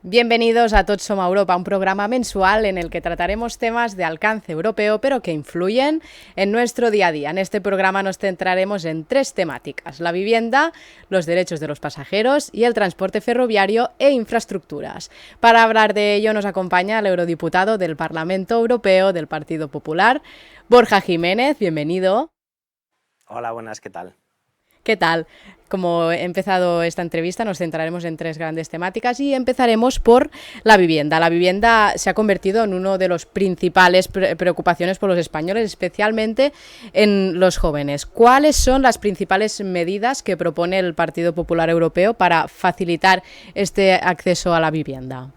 Bienvenidos a Tots Som Europa, un programa mensual en el que trataremos temas de alcance europeo, pero que influyen en nuestro día a día. En este programa nos centraremos en tres temáticas: la vivienda, los derechos de los pasajeros y el transporte ferroviario e infraestructuras. Para hablar de ello nos acompaña el eurodiputado del Parlamento Europeo del Partido Popular, Borja Jiménez. Bienvenido. Hola, buenas, ¿qué tal? ¿Qué tal? Como he empezado esta entrevista, nos centraremos en tres grandes temáticas y empezaremos por la vivienda. La vivienda se ha convertido en una de las principales preocupaciones por los españoles, especialmente en los jóvenes. ¿Cuáles son las principales medidas que propone el Partido Popular Europeo para facilitar este acceso a la vivienda?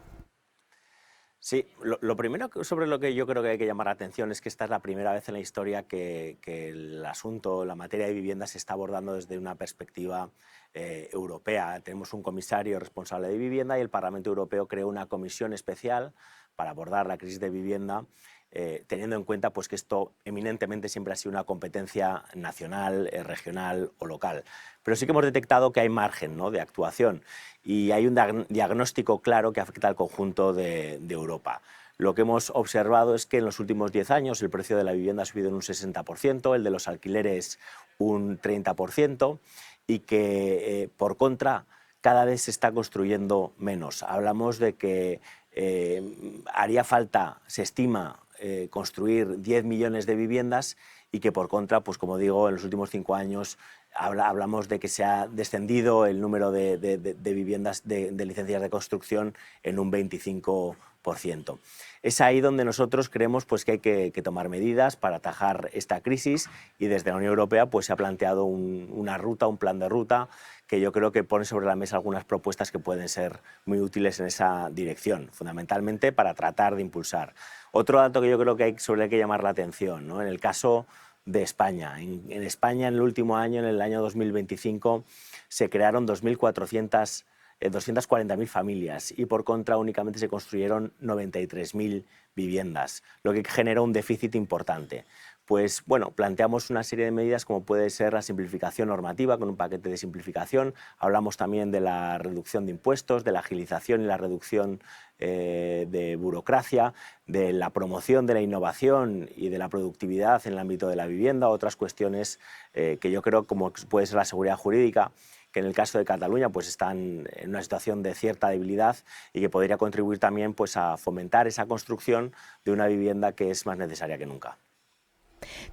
Sí, lo primero sobre lo que yo creo que hay que llamar la atención es que esta es la primera vez en la historia que el asunto, la materia de vivienda se está abordando desde una perspectiva europea. Tenemos un comisario responsable de vivienda y el Parlamento Europeo creó una comisión especial para abordar la crisis de vivienda, teniendo en cuenta pues, que esto eminentemente siempre ha sido una competencia nacional, regional o local. Pero sí que hemos detectado que hay margen, ¿no?, de actuación y hay un diagnóstico claro que afecta al conjunto de Europa. Lo que hemos observado es que en los últimos 10 años el precio de la vivienda ha subido en un 60%, el de los alquileres un 30%, y que, por contra, cada vez se está construyendo menos. Hablamos de que haría falta, se estima, construir 10 millones de viviendas y que, por contra, pues como digo, en los últimos 5 años hablamos de que se ha descendido el número de viviendas de licencias de construcción en un 25%. Es ahí donde nosotros creemos pues, que hay que tomar medidas para atajar esta crisis y desde la Unión Europea pues, se ha planteado una ruta, un plan de ruta que yo creo que pone sobre la mesa algunas propuestas que pueden ser muy útiles en esa dirección, fundamentalmente para tratar de impulsar. Otro dato que yo creo que sobre el que llamar la atención, ¿no? En el caso de España. En España, en el último año, en el año 2025, se crearon 240.000 familias y, por contra, únicamente se construyeron 93.000 viviendas, lo que genera un déficit importante. Pues bueno, planteamos una serie de medidas como puede ser la simplificación normativa con un paquete de simplificación. Hablamos también de la reducción de impuestos, de la agilización y la reducción de burocracia, de la promoción de la innovación y de la productividad en el ámbito de la vivienda, otras cuestiones que yo creo como puede ser la seguridad jurídica, que en el caso de Cataluña pues están en una situación de cierta debilidad y que podría contribuir también pues a fomentar esa construcción de una vivienda que es más necesaria que nunca.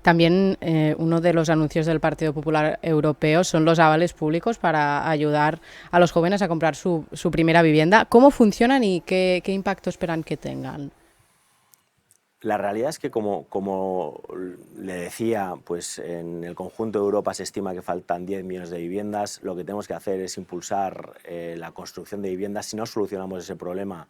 También uno de los anuncios del Partido Popular Europeo son los avales públicos para ayudar a los jóvenes a comprar su primera vivienda. ¿Cómo funcionan y qué impacto esperan que tengan? La realidad es que, como le decía, pues en el conjunto de Europa se estima que faltan 10 millones de viviendas. Lo que tenemos que hacer es impulsar la construcción de viviendas. Si no solucionamos ese problema,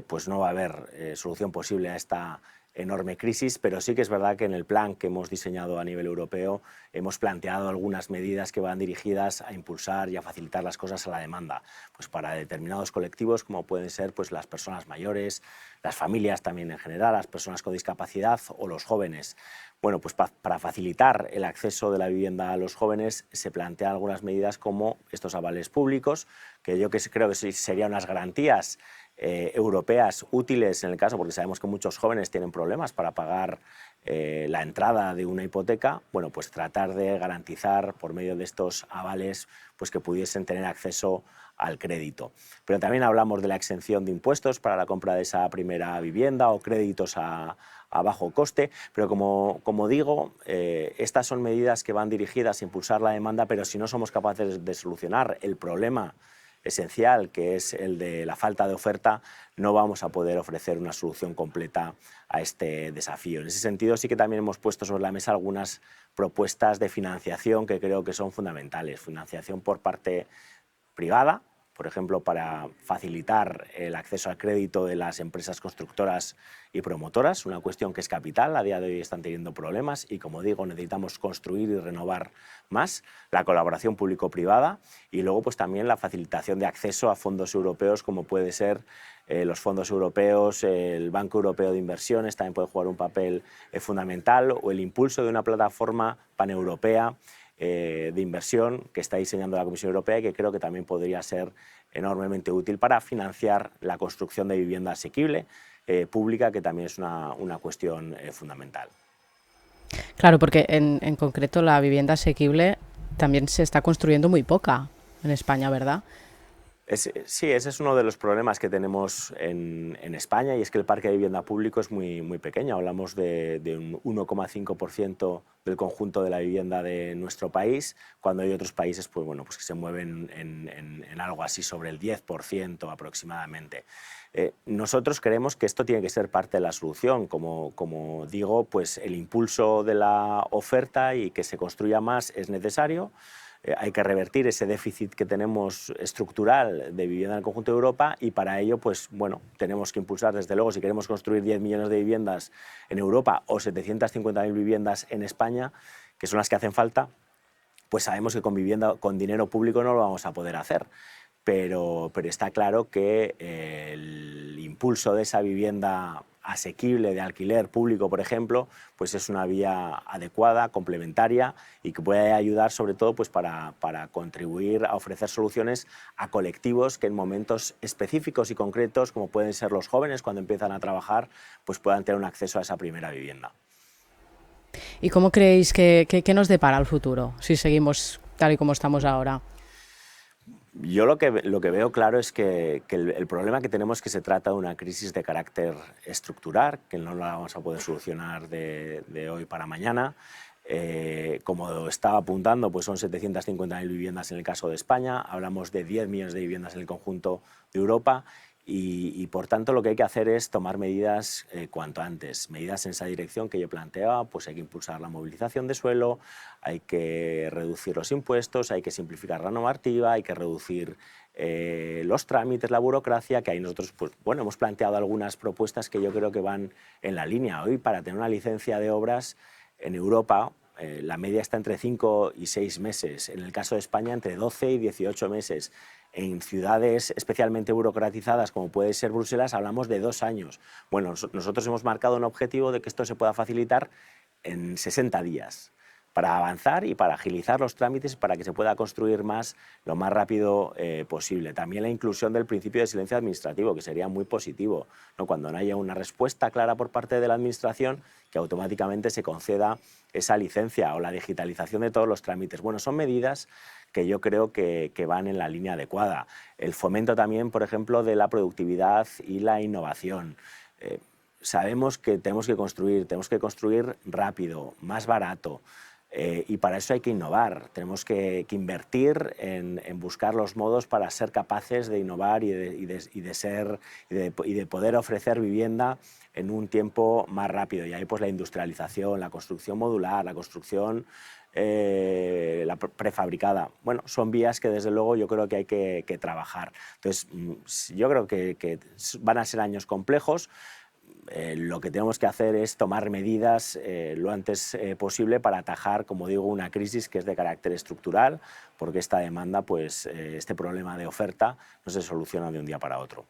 pues no va a haber solución posible a esta enorme crisis, pero sí que es verdad que en el plan que hemos diseñado a nivel europeo hemos planteado algunas medidas que van dirigidas a impulsar y a facilitar las cosas a la demanda, pues para determinados colectivos como pueden ser pues las personas mayores, las familias también en general, las personas con discapacidad o los jóvenes. Bueno, pues para facilitar el acceso de la vivienda a los jóvenes se plantean algunas medidas como estos avales públicos, que yo creo que serían unas garantías europeas útiles en el caso, porque sabemos que muchos jóvenes tienen problemas para pagar la entrada de una hipoteca. Bueno, pues tratar de garantizar por medio de estos avales pues que pudiesen tener acceso al crédito. Pero también hablamos de la exención de impuestos para la compra de esa primera vivienda o créditos a bajo coste, pero como digo, estas son medidas que van dirigidas a impulsar la demanda, pero si no somos capaces de solucionar el problema esencial, que es el de la falta de oferta, no vamos a poder ofrecer una solución completa a este desafío. En ese sentido, sí que también hemos puesto sobre la mesa algunas propuestas de financiación que creo que son fundamentales. Financiación por parte privada, por ejemplo, para facilitar el acceso al crédito de las empresas constructoras y promotoras, una cuestión que es capital. A día de hoy están teniendo problemas y, como digo, necesitamos construir y renovar más. La colaboración público-privada y luego pues también la facilitación de acceso a fondos europeos, como puede ser los fondos europeos, el Banco Europeo de Inversiones también puede jugar un papel fundamental, o el impulso de una plataforma paneuropea de inversión que está diseñando la Comisión Europea y que creo que también podría ser enormemente útil para financiar la construcción de vivienda asequible, pública, que también es una cuestión fundamental. Claro, porque en concreto la vivienda asequible también se está construyendo muy poca en España, ¿verdad? Sí, ese es uno de los problemas que tenemos en España, y es que el parque de vivienda público es muy pequeño. Hablamos de un 1,5% del conjunto de la vivienda de nuestro país, cuando hay otros países pues, bueno, pues que se mueven en algo así sobre el 10% aproximadamente. Nosotros creemos que esto tiene que ser parte de la solución. Como digo, pues el impulso de la oferta y que se construya más es necesario. Hay que revertir ese déficit que tenemos estructural de vivienda en el conjunto de Europa, y para ello pues, bueno, tenemos que impulsar, desde luego, si queremos construir 10 millones de viviendas en Europa o 750.000 viviendas en España, que son las que hacen falta, pues sabemos que con dinero público no lo vamos a poder hacer. Pero está claro que el impulso de esa vivienda asequible de alquiler público, por ejemplo, pues es una vía adecuada, complementaria, y que puede ayudar sobre todo pues para contribuir a ofrecer soluciones a colectivos que en momentos específicos y concretos, como pueden ser los jóvenes cuando empiezan a trabajar, pues puedan tener un acceso a esa primera vivienda. ¿Y cómo creéis que nos depara el futuro si seguimos tal y como estamos ahora? Yo lo que veo claro es que el problema que tenemos es que se trata de una crisis de carácter estructural, que no la vamos a poder solucionar de hoy para mañana. Como estaba apuntando, pues son 750.000 viviendas en el caso de España, hablamos de 10 millones de viviendas en el conjunto de Europa, y por tanto lo que hay que hacer es tomar medidas cuanto antes, medidas en esa dirección que yo planteaba. Pues hay que impulsar la movilización de suelo, hay que reducir los impuestos, hay que simplificar la normativa, hay que reducir los trámites, la burocracia, que ahí nosotros pues, bueno, hemos planteado algunas propuestas que yo creo que van en la línea. Hoy, para tener una licencia de obras en Europa, la media está entre 5 y 6 meses, en el caso de España entre 12 y 18 meses. En ciudades especialmente burocratizadas como puede ser Bruselas hablamos de 2 años. Bueno, nosotros hemos marcado un objetivo de que esto se pueda facilitar en 60 días, para avanzar y para agilizar los trámites, para que se pueda construir más lo más rápido posible. También la inclusión del principio de silencio administrativo, que sería muy positivo, ¿no? Cuando no haya una respuesta clara por parte de la Administración, que automáticamente se conceda esa licencia, o la digitalización de todos los trámites. Bueno, son medidas que yo creo que van en la línea adecuada. El fomento también, por ejemplo, de la productividad y la innovación. Sabemos que tenemos que construir rápido, más barato, y para eso hay que innovar. Tenemos que invertir en buscar los modos para ser capaces de innovar y de poder ofrecer vivienda en un tiempo más rápido. Y ahí pues la industrialización, la construcción modular, la construcción la prefabricada, bueno, son vías que desde luego yo creo que hay que trabajar. Entonces, yo creo que van a ser años complejos. Lo que tenemos que hacer es tomar medidas lo antes posible para atajar, como digo, una crisis que es de carácter estructural, porque esta demanda, pues este problema de oferta no se soluciona de un día para otro.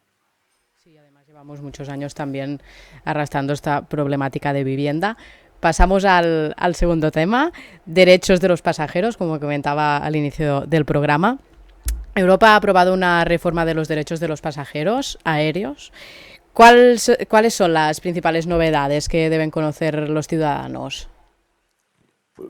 Sí, además llevamos muchos años también arrastrando esta problemática de vivienda. Pasamos al segundo tema, derechos de los pasajeros, como comentaba al inicio del programa. Europa ha aprobado una reforma de los derechos de los pasajeros aéreos. ¿Cuáles son las principales novedades que deben conocer los ciudadanos?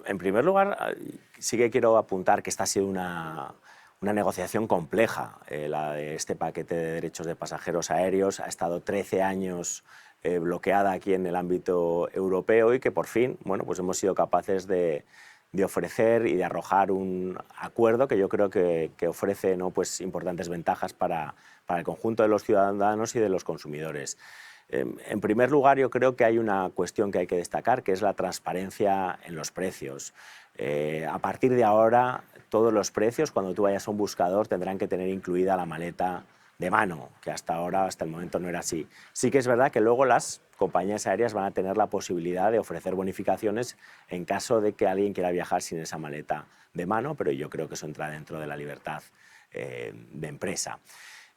En primer lugar, sí que quiero apuntar que esta ha sido una negociación compleja, la de este paquete de derechos de pasajeros aéreos. Ha estado 13 años bloqueada aquí en el ámbito europeo, y que por fin, bueno, pues hemos sido capaces de ofrecer y de arrojar un acuerdo que yo creo que ofrece, ¿no?, pues importantes ventajas para el conjunto de los ciudadanos y de los consumidores. En primer lugar, yo creo que hay una cuestión que hay que destacar, que es la transparencia en los precios. A partir de ahora, todos los precios, cuando tú vayas a un buscador, tendrán que tener incluida la maleta de mano, que hasta ahora, hasta el momento, no era así. Sí que es verdad que luego las compañías aéreas van a tener la posibilidad de ofrecer bonificaciones en caso de que alguien quiera viajar sin esa maleta de mano, pero yo creo que eso entra dentro de la libertad de empresa.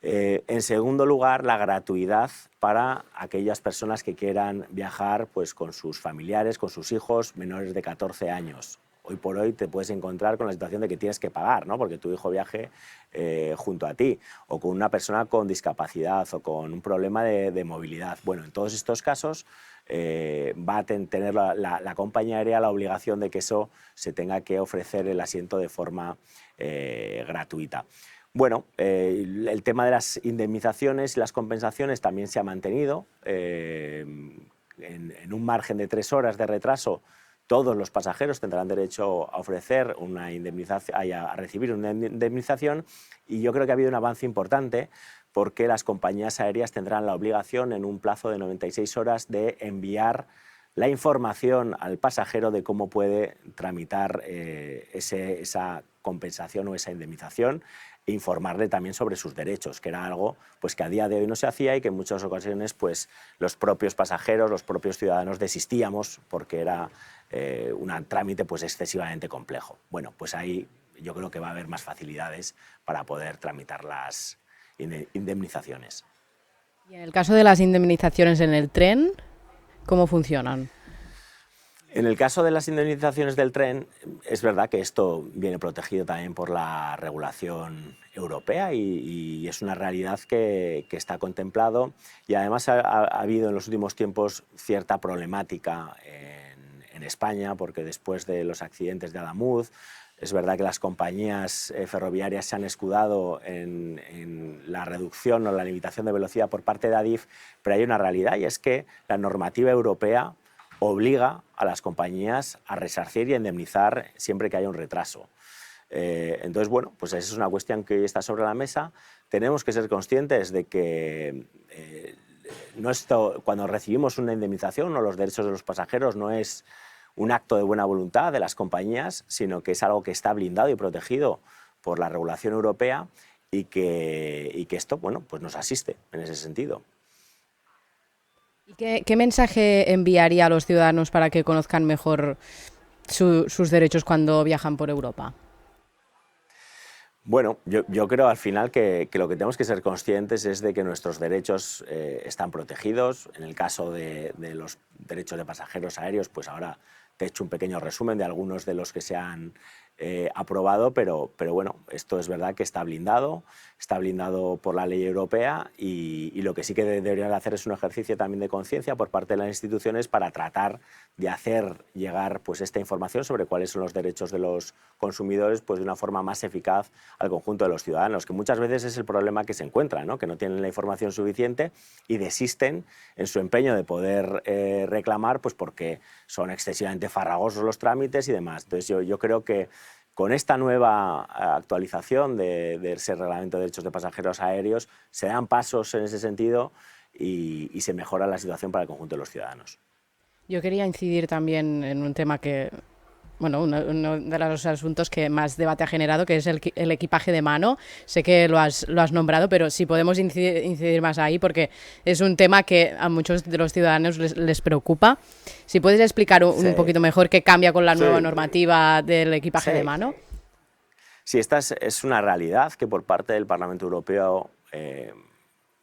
En segundo lugar, la gratuidad para aquellas personas que quieran viajar pues, con sus familiares, con sus hijos menores de 14 años. hoy por hoy te puedes encontrar con la situación de que tienes que pagar, ¿no? Porque tu hijo viaje junto a ti, o con una persona con discapacidad o con un problema de movilidad. Bueno, en todos estos casos va a tener la compañía aérea la obligación de que eso se tenga que ofrecer el asiento de forma gratuita. Bueno, el tema de las indemnizaciones y las compensaciones también se ha mantenido. En un margen de 3 horas de retraso, todos los pasajeros tendrán derecho a ofrecer una indemnización, a recibir una indemnización, y yo creo que ha habido un avance importante porque las compañías aéreas tendrán la obligación en un plazo de 96 horas de enviar la información al pasajero de cómo puede tramitar esa compensación o esa indemnización, e informarle también sobre sus derechos, que era algo pues, que a día de hoy no se hacía y que en muchas ocasiones pues, los propios pasajeros, los propios ciudadanos desistíamos porque era un trámite pues, excesivamente complejo. Bueno, pues ahí yo creo que va a haber más facilidades para poder tramitar las indemnizaciones. Y en el caso de las indemnizaciones en el tren, ¿cómo funcionan? En el caso de las indemnizaciones del tren, es verdad que esto viene protegido también por la regulación europea y es una realidad que está contemplado, y además ha habido en los últimos tiempos cierta problemática en España, porque después de los accidentes de Adamuz, es verdad que las compañías ferroviarias se han escudado en la reducción o la limitación de velocidad por parte de Adif, pero hay una realidad, y es que la normativa europea obliga a las compañías a resarcir y a indemnizar siempre que haya un retraso. Entonces, bueno, pues esa es una cuestión que hoy está sobre la mesa. Tenemos que ser conscientes de que cuando recibimos una indemnización o los derechos de los pasajeros no es un acto de buena voluntad de las compañías, sino que es algo que está blindado y protegido por la regulación europea, y que esto, bueno, pues nos asiste en ese sentido. ¿Qué mensaje enviaría a los ciudadanos para que conozcan mejor sus derechos cuando viajan por Europa? Bueno, yo creo al final que lo que tenemos que ser conscientes es de que nuestros derechos están protegidos. En el caso de los derechos de pasajeros aéreos, pues ahora te he hecho un pequeño resumen de algunos de los que se han aprobado, pero bueno, esto es verdad que está blindado por la ley europea, y lo que sí que deberían hacer es un ejercicio también de conciencia por parte de las instituciones para tratar de hacer llegar pues, esta información sobre cuáles son los derechos de los consumidores pues, de una forma más eficaz al conjunto de los ciudadanos, que muchas veces es el problema que se encuentran, ¿no? Que no tienen la información suficiente y desisten en su empeño de poder reclamar, pues porque son excesivamente farragosos los trámites y demás. Entonces yo creo que con esta nueva actualización de ese reglamento de derechos de pasajeros aéreos se dan pasos en ese sentido y se mejora la situación para el conjunto de los ciudadanos. Yo quería incidir también en un tema que, bueno, uno de los asuntos que más debate ha generado, que es el equipaje de mano. Sé que lo has nombrado, pero si podemos incidir más ahí, porque es un tema que a muchos de los ciudadanos les preocupa. Si puedes explicar un poquito mejor qué cambia con la nueva normativa del equipaje de mano. Sí, esta es una realidad que por parte del Parlamento Europeo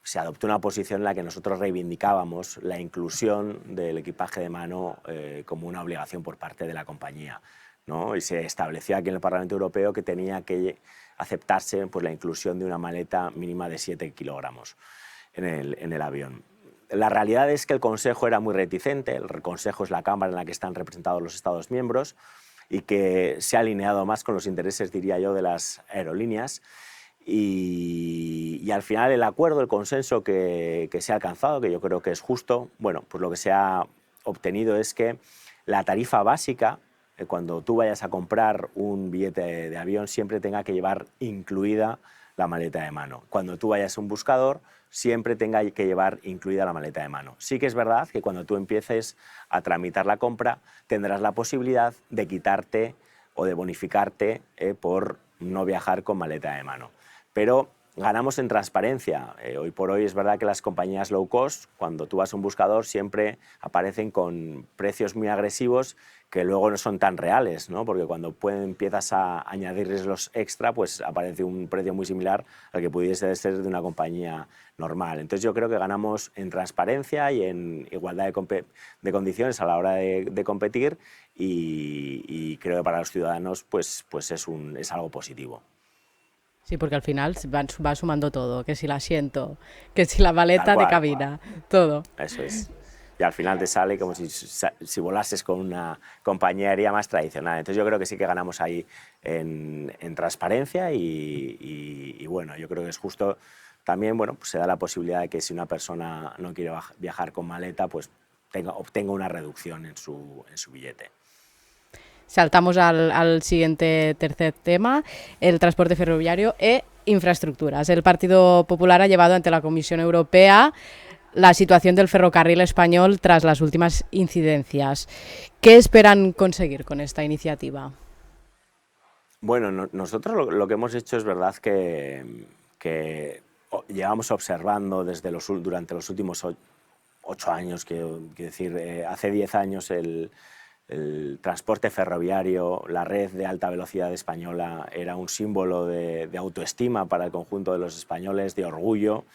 se adoptó una posición en la que nosotros reivindicábamos la inclusión del equipaje de mano como una obligación por parte de la compañía, ¿no? Y se estableció aquí en el Parlamento Europeo que tenía que aceptarse pues, la inclusión de una maleta mínima de 7 kilogramos en el avión. La realidad es que el Consejo era muy reticente. El Consejo es la Cámara en la que están representados los Estados miembros y que se ha alineado más con los intereses, diría yo, de las aerolíneas. Y al final el acuerdo, el consenso que se ha alcanzado, que yo creo que es justo, bueno, pues lo que se ha obtenido es que la tarifa básica, cuando tú vayas a comprar un billete de avión, siempre tenga que llevar incluida la maleta de mano. Cuando tú vayas a un buscador, siempre tenga que llevar incluida la maleta de mano. Sí que es verdad que cuando tú empieces a tramitar la compra, tendrás la posibilidad de quitarte o de bonificarte por no viajar con maleta de mano. Pero ganamos en transparencia. Hoy por hoy es verdad que las compañías low cost, cuando tú vas a un buscador, siempre aparecen con precios muy agresivos que luego no son tan reales, ¿no? Porque cuando empiezas a añadirles los extra, pues aparece un precio muy similar al que pudiese ser de una compañía normal. Entonces yo creo que ganamos en transparencia y en igualdad de condiciones a la hora de competir, y creo que para los ciudadanos pues es algo positivo. Sí, porque al final va sumando todo, que si el asiento, que si la Tal maleta de cual, cabina, todo. eso es. Y al final te sale como si volases con una compañía aérea más tradicional. Entonces yo creo que sí que ganamos ahí en transparencia y bueno, yo creo que es justo. También, bueno, pues se da la posibilidad de que si una persona no quiere viajar con maleta, pues obtenga una reducción en su billete. Saltamos al siguiente tercer tema, el transporte ferroviario e infraestructuras. El Partido Popular ha llevado ante la Comisión Europea la situación del ferrocarril español tras las últimas incidencias. ¿Qué esperan conseguir con esta iniciativa? Bueno, nosotros lo que hemos hecho es verdad que llevamos observando durante los últimos 8 años, quiero decir, hace 10 años el transporte ferroviario, la red de alta velocidad española era un símbolo de autoestima para el conjunto de los españoles, de orgullo,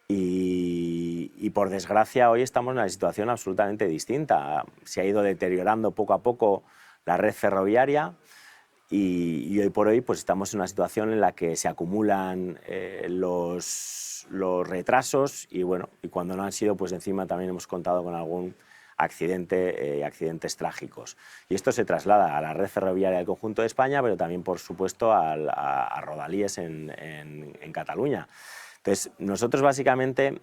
y por desgracia hoy estamos en una situación absolutamente distinta. Se ha ido deteriorando poco a poco la red ferroviaria, y hoy por hoy pues estamos en una situación en la que se acumulan los retrasos, y bueno, y cuando no han sido, pues encima también hemos contado con algún accidente, accidentes trágicos. Y esto se traslada a la red ferroviaria del conjunto de España, pero también, por supuesto, a Rodalies en Cataluña. Entonces, nosotros básicamente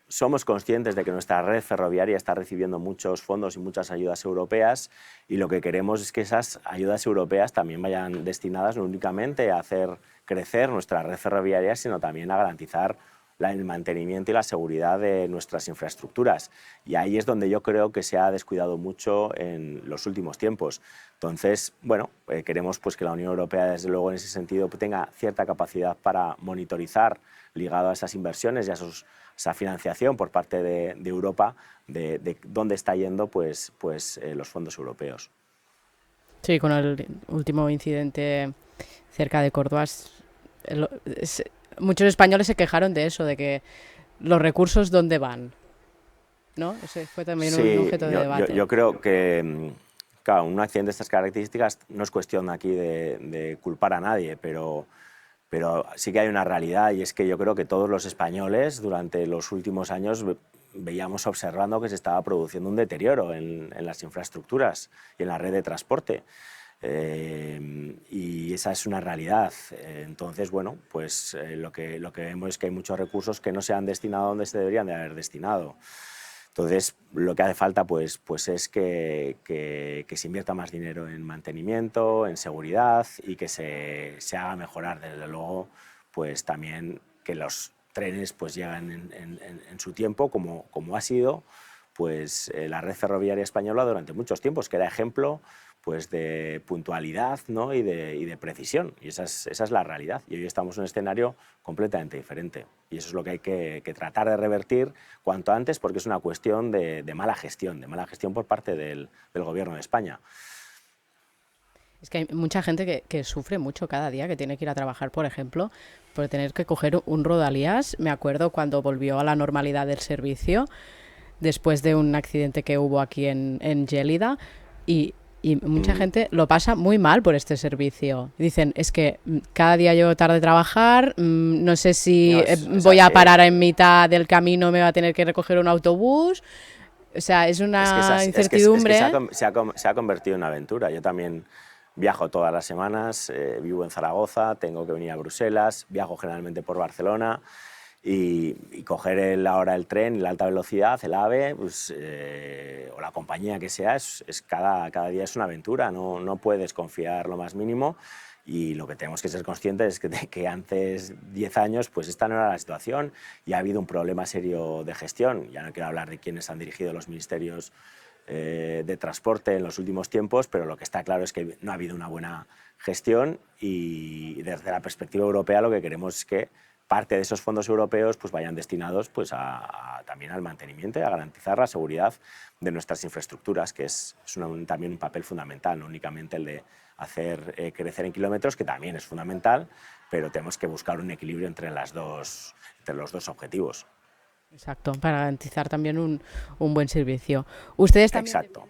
somos conscientes de que nuestra red ferroviaria está recibiendo muchos fondos y muchas ayudas europeas, y lo que queremos es que esas ayudas europeas también vayan destinadas no únicamente a hacer crecer nuestra red ferroviaria, sino también a garantizar el mantenimiento y la seguridad de nuestras infraestructuras. Y ahí es donde yo creo que se ha descuidado mucho en los últimos tiempos. Entonces, bueno, queremos pues que la Unión Europea, desde luego, en ese sentido, tenga cierta capacidad para monitorizar, ligado a esas inversiones y a esa financiación por parte de Europa, de dónde está yendo los fondos europeos. Sí, con el último incidente cerca de Córdoba, muchos españoles se quejaron de eso, de que los recursos dónde van, ¿no? Ese fue también un Sí, objeto de debate. yo creo que, claro, un accidente de estas características no es cuestión aquí de culpar a nadie, pero sí que hay una realidad, y es que yo creo que todos los españoles durante los últimos años veíamos observando que se estaba produciendo un deterioro en las infraestructuras y en la red de transporte. Y esa es una realidad. Entonces, bueno, pues lo que vemos es que hay muchos recursos que no se han destinado donde se deberían de haber destinado. Entonces, lo que hace falta pues es que se invierta más dinero en mantenimiento, en seguridad, y que se haga mejorar, desde luego, pues también que los trenes pues lleguen en su tiempo, como ha sido pues la red ferroviaria española durante muchos tiempos, que era ejemplo pues de puntualidad, ¿no? y de precisión, y esa es la realidad. Y hoy estamos en un escenario completamente diferente, y eso es lo que hay que tratar de revertir cuanto antes, porque es una cuestión de mala gestión por parte del Gobierno de España. Es que hay mucha gente que sufre mucho cada día, que tiene que ir a trabajar, por ejemplo, por tener que coger un Rodalías. Me acuerdo cuando volvió a la normalidad del servicio, después de un accidente que hubo aquí en Gélida, y mucha gente lo pasa muy mal por este servicio. Dicen, es que cada día llego tarde a trabajar, no sé si voy a parar en mitad del camino, me va a tener que recoger un autobús. O sea, es una incertidumbre. Se ha convertido en una aventura. Yo también viajo todas las semanas, vivo en Zaragoza, tengo que venir a Bruselas, viajo generalmente por Barcelona, y coger ahora el tren, la alta velocidad, el AVE, pues, o la compañía que sea, cada día es una aventura, no puedes confiar lo más mínimo. Y lo que tenemos que ser conscientes es que antes, 10 años, pues esta no era la situación, y ha habido un problema serio de gestión. Ya no quiero hablar de quienes han dirigido los ministerios de transporte en los últimos tiempos, pero lo que está claro es que no ha habido una buena gestión, y desde la perspectiva europea lo que queremos es que parte de esos fondos europeos pues vayan destinados pues también al mantenimiento y a garantizar la seguridad de nuestras infraestructuras, que es también un papel fundamental, no únicamente el de hacer crecer en kilómetros, que también es fundamental, pero tenemos que buscar un equilibrio entre los dos objetivos. Exacto, para garantizar también un buen servicio. Ustedes también Exacto.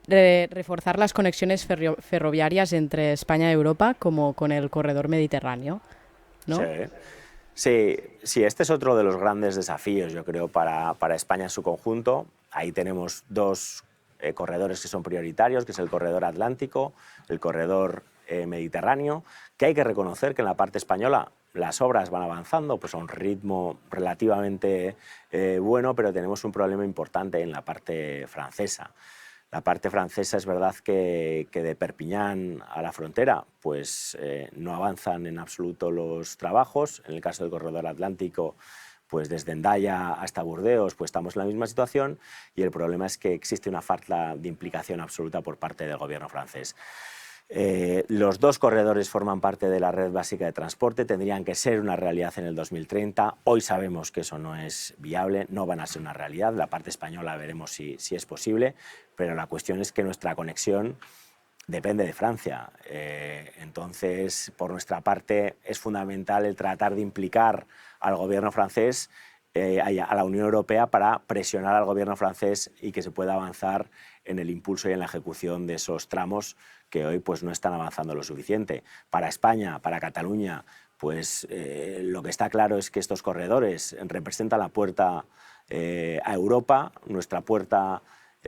defienden reforzar las conexiones ferroviarias entre España y Europa, como con el corredor mediterráneo, ¿no? Sí, este es otro de los grandes desafíos, yo creo, para España en su conjunto. Ahí tenemos dos corredores que son prioritarios, que es el corredor atlántico, el corredor mediterráneo, que hay que reconocer que en la parte española las obras van avanzando pues a un ritmo relativamente bueno, pero tenemos un problema importante en la parte francesa. La parte francesa es verdad que de Perpiñán a la frontera pues, no avanzan en absoluto los trabajos. En el caso del corredor atlántico, pues desde Hendaya hasta Burdeos pues estamos en la misma situación, y el problema es que existe una falta de implicación absoluta por parte del gobierno francés. Los dos corredores forman parte de la red básica de transporte, tendrían que ser una realidad en el 2030. Hoy sabemos que eso no es viable, no van a ser una realidad. La parte española veremos si es posible, pero la cuestión es que nuestra conexión depende de Francia. Entonces, por nuestra parte, es fundamental el tratar de implicar al gobierno francés, a la Unión Europea, para presionar al gobierno francés y que se pueda avanzar en el impulso y en la ejecución de esos tramos que hoy pues, no están avanzando lo suficiente. Para España, para Cataluña, pues lo que está claro es que estos corredores representan la puerta a Europa, nuestra puerta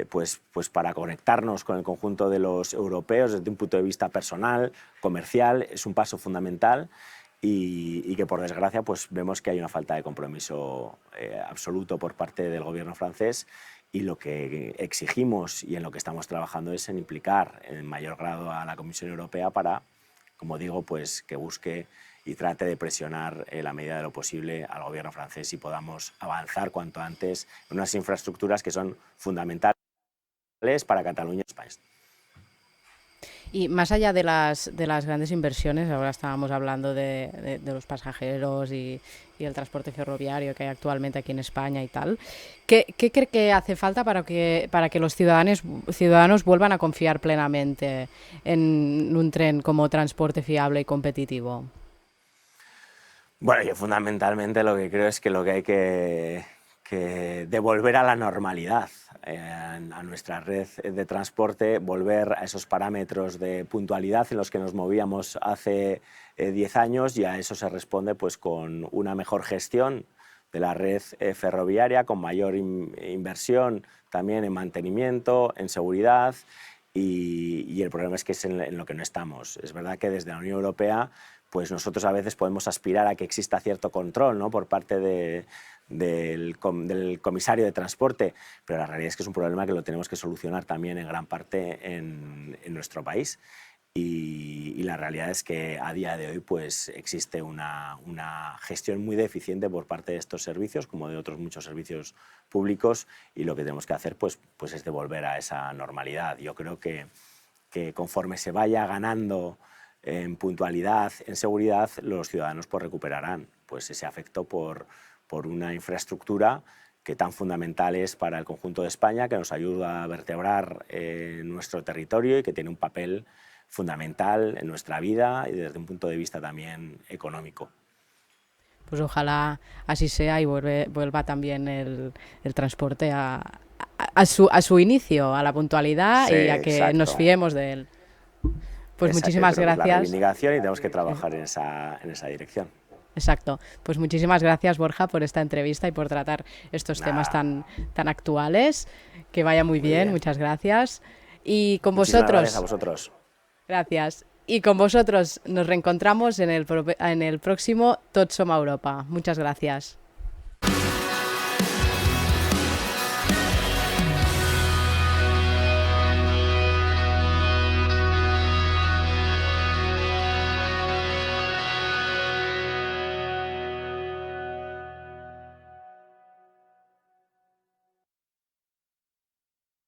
pues para conectarnos con el conjunto de los europeos desde un punto de vista personal, comercial. Es un paso fundamental y que por desgracia pues vemos que hay una falta de compromiso absoluto por parte del gobierno francés, y lo que exigimos y en lo que estamos trabajando es en implicar en mayor grado a la Comisión Europea para, como digo, pues que busque y trate de presionar en la medida de lo posible al gobierno francés y podamos avanzar cuanto antes en unas infraestructuras que son fundamentales para Cataluña y España. Y más allá de las grandes inversiones, ahora estábamos hablando de los pasajeros y el transporte ferroviario que hay actualmente aquí en España y tal, ¿qué cree que hace falta para que los ciudadanos vuelvan a confiar plenamente en un tren como transporte fiable y competitivo? Bueno, yo fundamentalmente lo que creo es que lo que hay que devolver a la normalidad a nuestra red de transporte, volver a esos parámetros de puntualidad en los que nos movíamos hace 10 años, y a eso se responde pues, con una mejor gestión de la red ferroviaria, con mayor inversión también en mantenimiento, en seguridad, y el problema es que es en lo que no estamos. Es verdad que desde la Unión Europea pues nosotros a veces podemos aspirar a que exista cierto control, ¿no?, por parte del comisario de transporte, pero la realidad es que es un problema que lo tenemos que solucionar también en gran parte en nuestro país. Y la realidad es que a día de hoy pues, existe una gestión muy deficiente por parte de estos servicios, como de otros muchos servicios públicos, y lo que tenemos que hacer pues es devolver a esa normalidad. Yo creo que conforme se vaya ganando en puntualidad, en seguridad, los ciudadanos pues, recuperarán pues, ese afecto por una infraestructura que tan fundamental es para el conjunto de España, que nos ayuda a vertebrar nuestro territorio y que tiene un papel fundamental en nuestra vida y desde un punto de vista también económico. Pues ojalá así sea y vuelva también el transporte a su inicio, a la puntualidad, sí, y a que exacto, nos fiemos de él. Pues exacto, muchísimas gracias. La reivindicación, y tenemos que trabajar en esa dirección. Exacto. Pues muchísimas gracias, Borja, por esta entrevista y por tratar estos temas tan actuales. Que vaya muy bien, muchas gracias. Y con vosotros... Gracias a vosotros. Gracias. Y con vosotros nos reencontramos en el próximo Tots Som Europa. Muchas gracias.